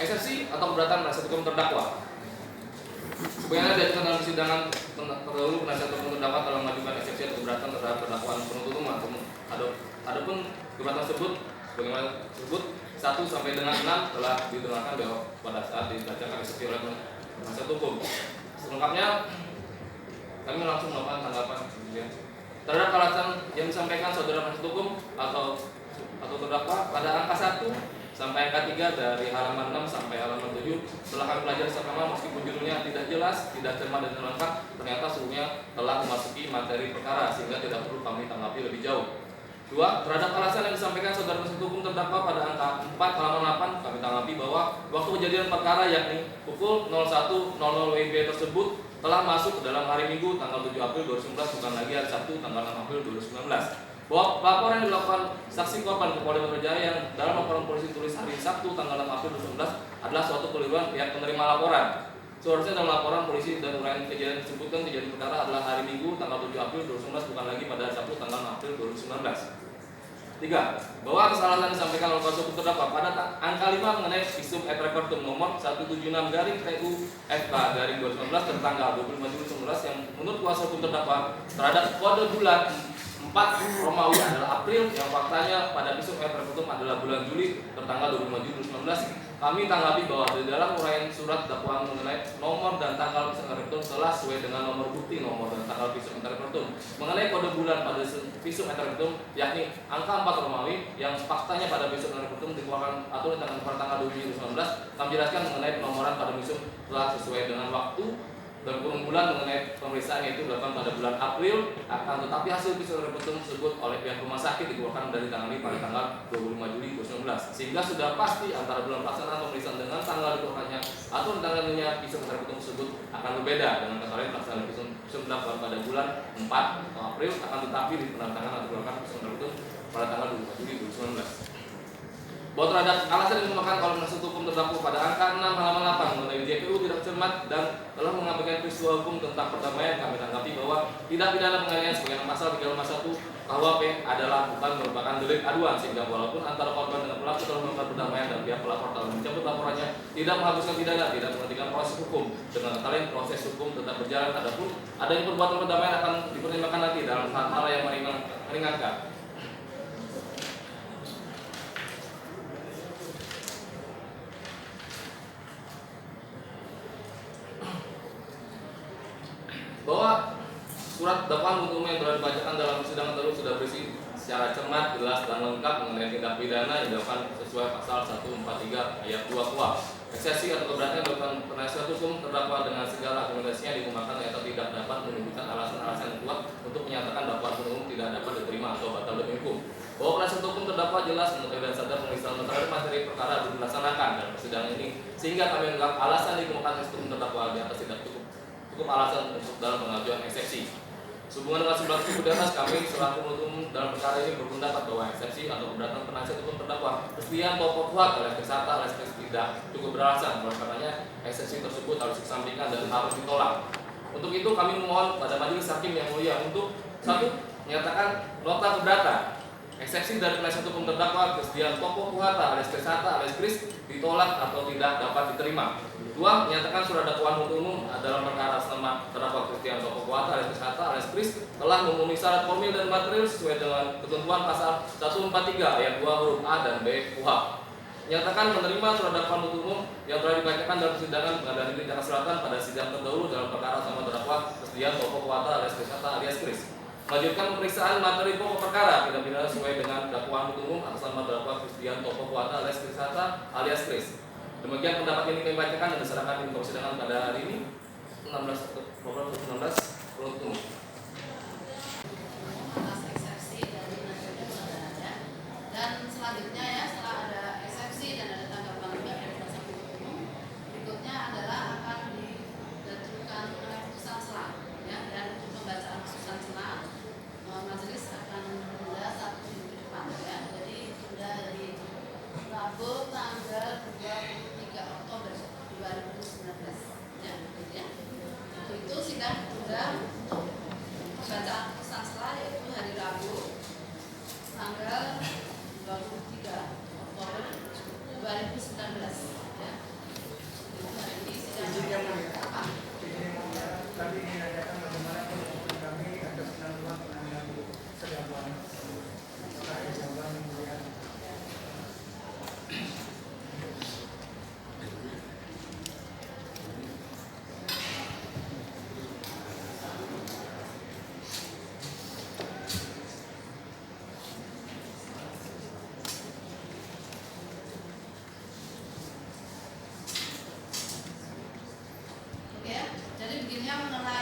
Eksepsi atau keberatan penasihat hukum terdakwa. Sebagaimana diajukan dalam persidangan terdahulu, penasihat hukum terdakwa telah mengajukan eksepsi atau keberatan terhadap dakwaan penuntut umum. Adapun keberatan tersebut sebagaimana tersebut 1 sampai dengan 6 telah diterangkan pada saat dibacakan eksepsi oleh penasihat hukum. Selengkapnya kami langsung melakukan tanggapan terhadap alasan yang disampaikan saudara penasihat hukum atau terdakwa pada angka 1 sampai angka 3 dari halaman 6 sampai halaman 7 telah kami pelajari sama meskipun judulnya tidak jelas, tidak cermat dan lengkap, ternyata seluruhnya telah memasuki materi perkara sehingga tidak perlu kami tanggapi lebih jauh. 2. Terhadap alasan yang disampaikan saudara penasihat hukum terdakwa pada angka 4 halaman 8 kami tanggapi bahwa waktu kejadian perkara yakni pukul 01.00 WIB tersebut telah masuk ke dalam hari Minggu tanggal 7 April 2019 bukan lagi hari Sabtu tanggal 6 April 2019. Bahwa laporan yang dilakukan saksi korban ke Polda Metro Jaya yang dalam laporan polisi tulis hari Sabtu tanggal 6 April 2019 adalah suatu keliruan pihak penerima laporan. Seharusnya dalam laporan polisi dan uraian kejadian disebutkan kejadian perkara adalah hari Minggu tanggal 7 April 2019 bukan lagi pada Sabtu tanggal 6 April 2019. 3. Bahwa atas alasan disampaikan oleh kuasa hukum terdakwa pada angka 5 mengenai visum et repertum nomor 176/TU-FK/2019 tentang 25 Juli 2019 yang menurut kuasa hukum terdakwa terhadap kode bulan 4 Romawi adalah April yang faktanya pada visum et repertum adalah bulan Juli tertanggal 25 Juli 2019. Kami tanggapi bahwa di dalam uraian surat dakwaan mengenai nomor dan tanggal visum et repertum telah sesuai dengan nomor bukti nomor dan tanggal visum et repertum mengenai kode bulan pada visum et repertum yakni angka 4 Romawi yang faktanya pada visum et repertum dikeluarkan atau ditangani pada tanggal 2 Juli 2019. Kami jelaskan mengenai penomoran pada visum telah sesuai dengan waktu dan kurun bulan mengenai pemeriksaan yaitu dilakukan pada bulan April, akan tetapi hasil visum et repertum tersebut oleh pihak rumah sakit dikeluarkan dari tanggal pada tanggal 25 Juli 2019 sehingga sudah pasti antara bulan pelaksanaan pemeriksaan dengan tanggal dikeluarkannya atau ditanganinya visum et repertum tersebut akan berbeda dengan kata lain pelaksanaan visum dilakukan pada bulan 4 atau April akan tetapi di penandatangan atau dikeluarkan visum et repertum pada tanggal 25 Juli 2019. Bahwa terhadap alasan yang dikemukakan oleh penasihat hukum terdakwa pada angka 6 halaman 8 mengenai JPU tidak cermat dan telah mengabaikan peristiwa hukum tentang perdamaian, kami tanggapi bahwa tindak pidana penganiayaan sebagaimana pasal 351 KUHP adalah bukan merupakan delik aduan sehingga walaupun antara korban dengan pelaku telah melakukan perdamaian dan pihak pelapor telah mencabut laporannya tidak menghapuskan pidana, tidak menghentikan proses hukum. Dengan kata lain proses hukum tetap berjalan adapun adanya perbuatan perdamaian akan dipertimbangkan nanti dalam hal yang meringankan. Bahwa surat dakwaan hukum yang telah dibacakan dalam persidangan tersebut sudah berisi secara cermat, jelas dan lengkap mengenai tindak pidana yang dilakukan sesuai pasal 143 ayat 2 KUHP. Eksepsi atau keberatan yang dilakukan penasihat hukum terdakwa dengan segala argumentasinya digunakan ternyata tidak dapat menunjukkan alasan-alasan yang kuat untuk menyatakan dakwaan penuntut tidak dapat diterima atau batal demi hukum. Bahwa penasihat hukum terdakwa jelas mengetahui dan sadar pemeriksaan terhadap materi perkara belum dilaksanakan dalam persidangan ini sehingga kami menganggap alasan dikemukakan penasihat hukum terdakwa di atas tidak cukup alasan untuk dalam pengajuan eksepsi. Sehubungan dengan sebelah tersebut di atas, kami selaku penuntut umum dalam perkara ini berpendapat bahwa eksepsi atau keberatan penasihat hukum terdakwa kesediaan pokok kuat oleh tersangka alias tidak cukup beralasan. Oleh karenanya eksepsi tersebut harus disampingkan dan harus ditolak. Untuk itu kami memohon pada majelis hakim yang mulia untuk 1. Menyatakan nota keberatan. Eksepsi dari penasihat hukum terdakwa kesediaan pokok kuhata alias tersangka alias Kris ditolak atau tidak dapat diterima. 2. Menyatakan surat dakwaan penuntut umum dalam perkara selama terdakwa Christian Toko Kuata alias Tersangka alias Kris telah memenuhi syarat formil dan material sesuai dengan ketentuan pasal 143 ayat 2 huruf A dan B KUHP. Menyatakan menerima surat dakwaan penuntut umum yang telah dibacakan dalam persidangan Pengadilan Negeri Jakarta Selatan pada sidang terdahulu dalam perkara sama terdakwa Christian Toko Kuata alias Tersangka alias Kris. Melanjutkan pemeriksaan materi pokok perkara tidak pidana sesuai dengan dakwaan penuntut umum atas nama terdakwa Christian Toko Kuata alias Tersangka alias Kris. Demikian pendapat ini kami bacakan dan diserahkan di persidangan pada hari ini 16 Oktober 2019 penuntut umum. Atas eksepsi dari penasihat hukum dan selanjutnya ya setelah ada eksepsi dan ada tanggapan juga dari penasihat hukum berikutnya adalah akan diajukan putusan selah ya dan untuk pembacaan putusan selah majelis akan menunda 1 minggu ke depan ya jadi sudah dari Rabu tanggal 23 Oktober 2019 ya, gitu ya. Untuk itu sidang ditunda untuk pembacaan putusan selah yaitu hari Rabu tanggal 23 Oktober 2019 ya. Itu hari ini sidang Izin yang mulia. apa? Izin yang mulia. Tadi ditanyakan bagaimana penuntutan kami ada penangguhan sedangkan ada jawaban yang mulia. Oke, jadi begini yang mengenai